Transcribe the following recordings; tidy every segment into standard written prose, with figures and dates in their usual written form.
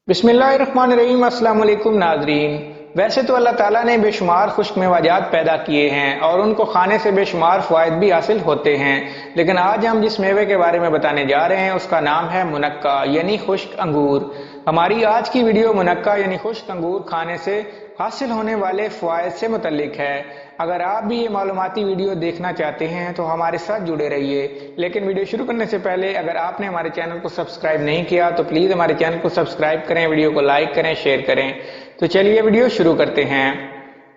بسم اللہ الرحمن الرحیم۔ السلام علیکم ناظرین۔ ویسے تو اللہ تعالیٰ نے بے شمار خشک میوجات پیدا کیے ہیں اور ان کو کھانے سے بے شمار فوائد بھی حاصل ہوتے ہیں، لیکن آج ہم جس میوے کے بارے میں بتانے جا رہے ہیں اس کا نام ہے منقہ یعنی خشک انگور۔ ہماری آج کی ویڈیو منقہ یعنی خشک انگور کھانے سے حاصل ہونے والے فوائد سے متعلق ہے۔ اگر آپ بھی یہ معلوماتی ویڈیو دیکھنا چاہتے ہیں تو ہمارے ساتھ جڑے رہیے، لیکن ویڈیو شروع کرنے سے پہلے اگر آپ نے ہمارے چینل کو سبسکرائب نہیں کیا تو پلیز ہمارے چینل کو سبسکرائب کریں، ویڈیو کو لائک کریں، شیئر کریں۔ تو چلیے ویڈیو شروع کرتے ہیں۔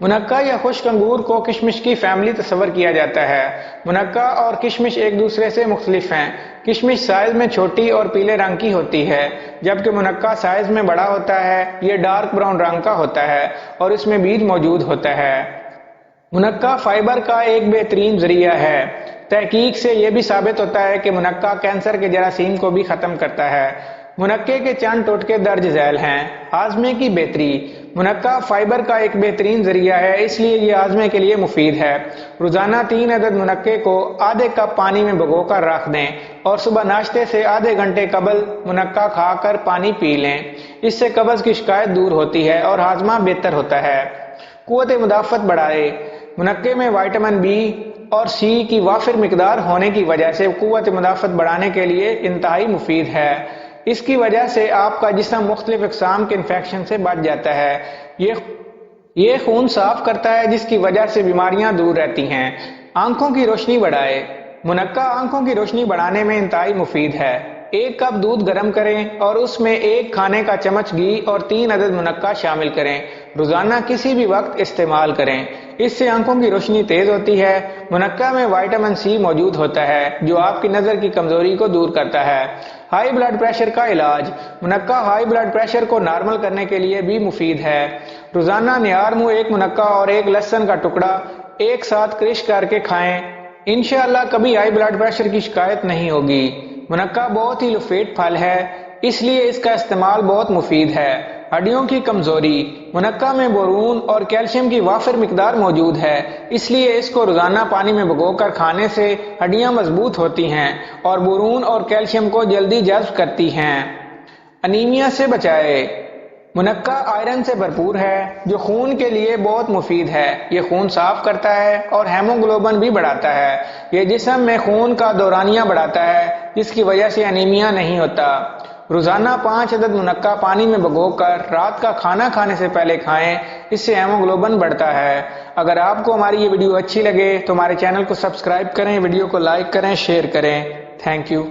منقہ یا خشک انگور کو کشمش کی فیملی تصور کیا جاتا ہے۔ منقہ اور کشمش ایک دوسرے سے مختلف ہیں۔ کشمش سائز میں چھوٹی اور پیلے رنگ کی ہوتی ہے، جبکہ منقہ سائز میں بڑا ہوتا ہے۔ یہ ڈارک براؤن رنگ کا ہوتا ہے اور اس میں بیج موجود ہوتا ہے۔ منقہ فائبر کا ایک بہترین ذریعہ ہے۔ تحقیق سے یہ بھی ثابت ہوتا ہے کہ منقہ کینسر کے جراثیم کو بھی ختم کرتا ہے۔ منقے کے چند ٹوٹکے درج ذیل ہیں۔ ہاضمے کی بہتری۔ منقہ فائبر کا ایک بہترین ذریعہ ہے، اس لیے یہ ہاضمے کے لیے مفید ہے۔ روزانہ 3 عدد منقے کو آدھے کپ پانی میں بھگو کر رکھ دیں اور صبح ناشتے سے آدھے گھنٹے قبل منقہ کھا کر پانی پی لیں۔ اس سے قبض کی شکایت دور ہوتی ہے اور ہاضمہ بہتر ہوتا ہے۔ قوت مدافعت بڑھائے۔ منقے میں وٹامن بی اور سی کی وافر مقدار ہونے کی وجہ سے قوت مدافعت بڑھانے کے لیے انتہائی مفید ہے۔ اس کی وجہ سے آپ کا جسم مختلف اقسام کے انفیکشن سے بچ جاتا ہے۔ یہ خون صاف کرتا ہے جس کی وجہ سے بیماریاں دور رہتی ہیں۔ آنکھوں کی روشنی بڑھائے۔ منقہ آنکھوں کی روشنی بڑھانے میں انتہائی مفید ہے۔ 1 کپ دودھ گرم کریں اور اس میں 1 کھانے کا چمچ گھی اور 3 عدد منقہ شامل کریں۔ روزانہ کسی بھی وقت استعمال کریں۔ اس سے آنکھوں کی روشنی تیز ہوتی ہے۔ منقہ میں وٹامن سی موجود ہوتا ہے جو آپ کی نظر کی کمزوری کو دور کرتا ہے۔ ہائی بلڈ پریشر کا علاج۔ منقہ ہائی بلڈ پریشر کو نارمل کرنے کے لیے بھی مفید ہے۔ روزانہ نیار منہ 1 منقہ اور 1 لہسن کا ٹکڑا ایک ساتھ کرش کر کے کھائیں۔ انشاءاللہ کبھی ہائی بلڈ پریشر کی شکایت نہیں ہوگی۔ منقہ بہت ہی لفیٹ پھل ہے، اس لیے اس کا استعمال بہت مفید ہے۔ ہڈیوں کی کمزوری۔ منقہ میں بورون اور کیلشیم کی وافر مقدار موجود ہے، اس لیے اس کو روزانہ پانی میں بھگو کر کھانے سے ہڈیاں مضبوط ہوتی ہیں اور بورون اور کیلشیم کو جلدی جذب کرتی ہیں۔ انیمیا سے بچائے۔ منقہ آئرن سے بھرپور ہے جو خون کے لیے بہت مفید ہے۔ یہ خون صاف کرتا ہے اور ہیموگلوبن بھی بڑھاتا ہے۔ یہ جسم میں خون کا دورانیہ بڑھاتا ہے جس کی وجہ سے انیمیا نہیں ہوتا۔ روزانہ 5 عدد منقہ پانی میں بھگو کر رات کا کھانا کھانے سے پہلے کھائیں، اس سے ہیموگلوبن بڑھتا ہے۔ اگر آپ کو ہماری یہ ویڈیو اچھی لگے تو ہمارے چینل کو سبسکرائب کریں، ویڈیو کو لائک کریں، شیئر کریں۔ Thank you.